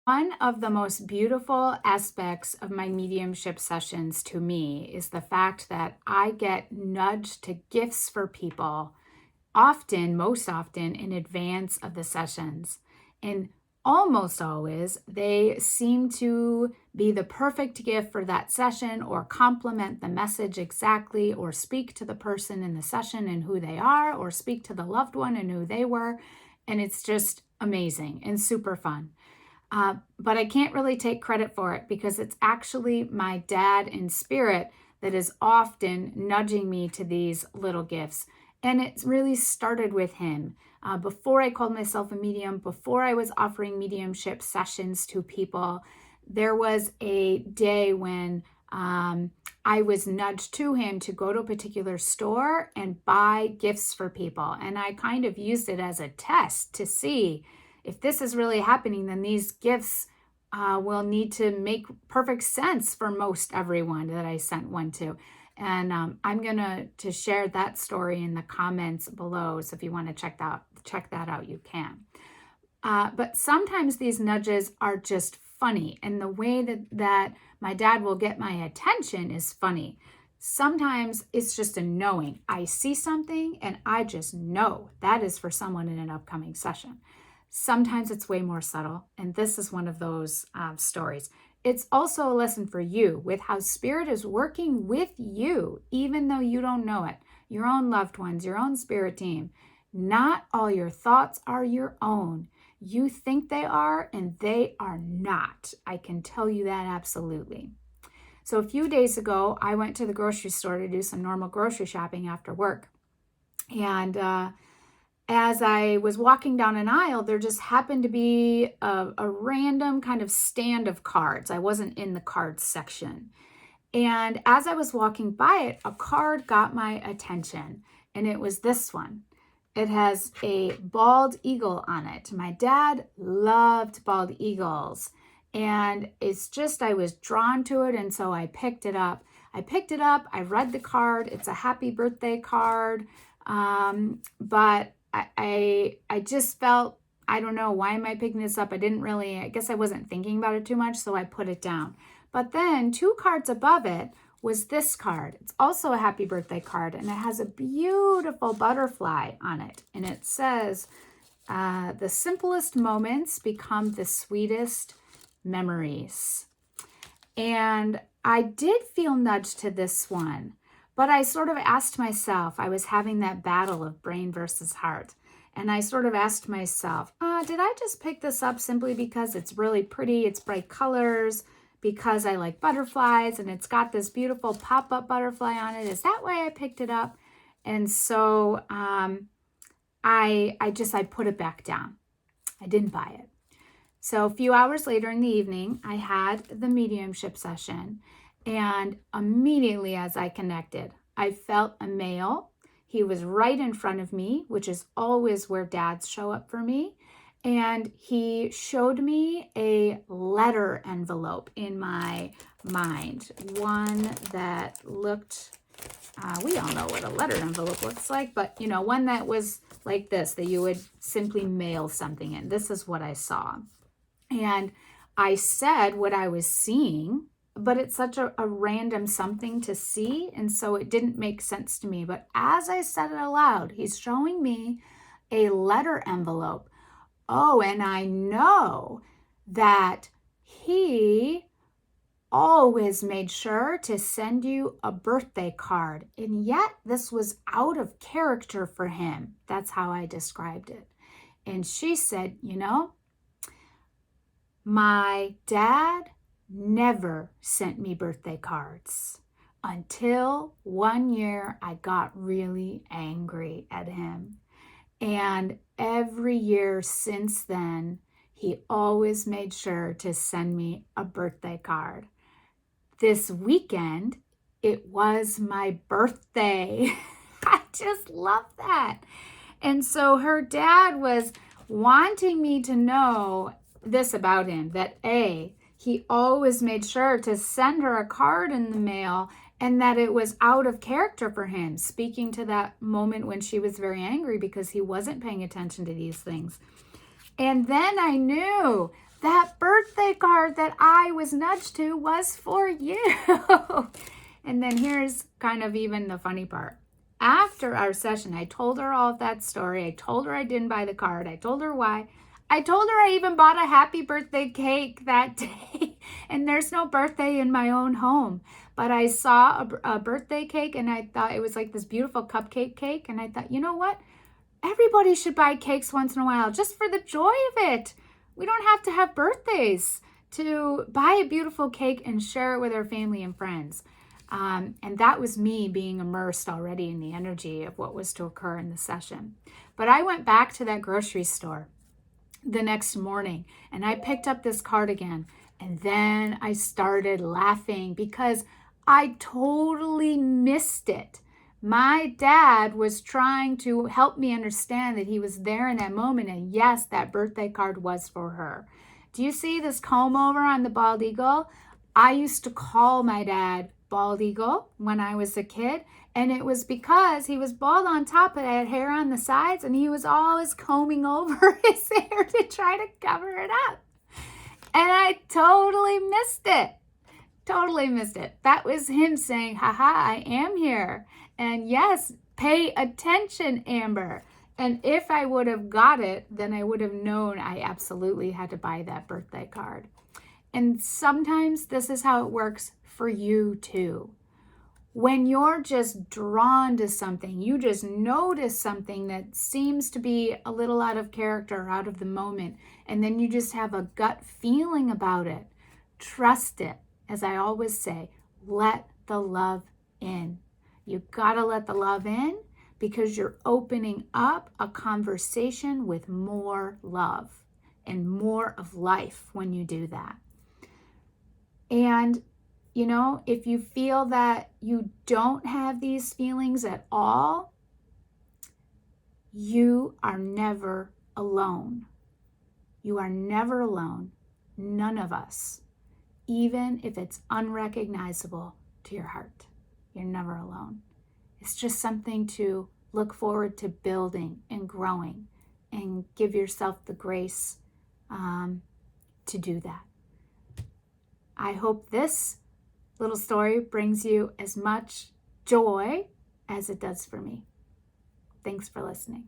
One of the most beautiful aspects of my mediumship sessions to me is the fact that I get nudged to gifts for people often, most often, in advance of the sessions. And almost always, they seem to be the perfect gift for that session or complement the message exactly, or speak to the person in the session and who they are, or speak to the loved one and who they were. And it's just amazing and super fun. But I can't really take credit for it because it's actually my dad in spirit that is often nudging me to these little gifts. And it really started with him. Before I called myself a medium, before I was offering mediumship sessions to people, there was a day when I was nudged to him to go to a particular store and buy gifts for people. And I kind of used it as a test to see if this is really happening, then these gifts will need to make perfect sense for most everyone that I sent one to. And I'm gonna to share that story in the comments below. So if you want to check that out, you can. But sometimes these nudges are just funny, and the way that my dad will get my attention is funny. Sometimes it's just a knowing. I see something and I just know that is for someone in an upcoming session. Sometimes it's way more subtle, and this is one of those stories. It's also a lesson for you with how spirit is working with you, even though you don't know it. Your own loved ones, your own spirit team. Not all your thoughts are your own. You think they are, and they are not. I can tell you that absolutely. So a few days ago, I went to the grocery store to do some normal grocery shopping after work. And as I was walking down an aisle, there just happened to be a random kind of stand of cards. I wasn't in the cards section. And as I was walking by it, a card got my attention, and it was this one. It has a bald eagle on it. My dad loved bald eagles, and it's just, I was drawn to it, and so I picked it up. I read the card. It's a happy birthday card, but I just felt, I don't know, why am I picking this up? I guess I wasn't thinking about it too much, so I put it down. But then 2 cards above it was this card. It's also a happy birthday card, and it has a beautiful butterfly on it. And it says, the simplest moments become the sweetest memories. And I did feel nudged to this one. But I sort of asked myself, I was having that battle of brain versus heart. And I sort of asked myself, did I just pick this up simply because it's really pretty, it's bright colors, because I like butterflies, and it's got this beautiful pop-up butterfly on it? Is that why I picked it up? And so I put it back down. I didn't buy it. So a few hours later in the evening, I had the mediumship session. And immediately as I connected, I felt a male. He was right in front of me, which is always where dads show up for me. And he showed me a letter envelope in my mind. One that looked, we all know what a letter envelope looks like, but one that was like this, that you would simply mail something in. This is what I saw. And I said what I was seeing, but it's such a random something to see, and so it didn't make sense to me. But as I said it aloud, he's showing me a letter envelope. Oh, and I know that he always made sure to send you a birthday card, and yet this was out of character for him. That's how I described it. And she said, my dad never sent me birthday cards until one year I got really angry at him. And every year since then, he always made sure to send me a birthday card. This weekend, it was my birthday. I just love that. And so her dad was wanting me to know this about him, that he always made sure to send her a card in the mail, and that it was out of character for him, speaking to that moment when she was very angry because he wasn't paying attention to these things. And then I knew that birthday card that I was nudged to was for you. And then here's kind of even the funny part. After our session, I told her all of that story. I told her I didn't buy the card. I told her why. I told her I even bought a happy birthday cake that day. And there's no birthday in my own home. But I saw a birthday cake and I thought it was like this beautiful cupcake cake. And I thought, you know what? Everybody should buy cakes once in a while just for the joy of it. We don't have to have birthdays to buy a beautiful cake and share it with our family and friends. And that was me being immersed already in the energy of what was to occur in the session. But I went back to that grocery store the next morning and I picked up this card again. And then I started laughing because I totally missed it. My dad was trying to help me understand that he was there in that moment. And yes, that birthday card was for her. Do you see this comb over on the bald eagle? I used to call my dad Bald Eagle when I was a kid. And it was because he was bald on top, but had hair on the sides. And he was always combing over his hair to try to cover it up. And I totally missed it. Totally missed it. That was him saying, haha, I am here. And yes, pay attention, Amber. And if I would have got it, then I would have known I absolutely had to buy that birthday card. And sometimes this is how it works for you too. When you're just drawn to something, you just notice something that seems to be a little out of character, out of the moment, and then you just have a gut feeling about it. Trust it. As I always say, let the love in. You gotta let the love in because you're opening up a conversation with more love and more of life when you do that. And, you know, if you feel that you don't have these feelings at all, you are never alone. You are never alone. None of us. Even if it's unrecognizable to your heart. You're never alone. It's just something to look forward to building and growing and give yourself the grace to do that. I hope this little story brings you as much joy as it does for me. Thanks for listening.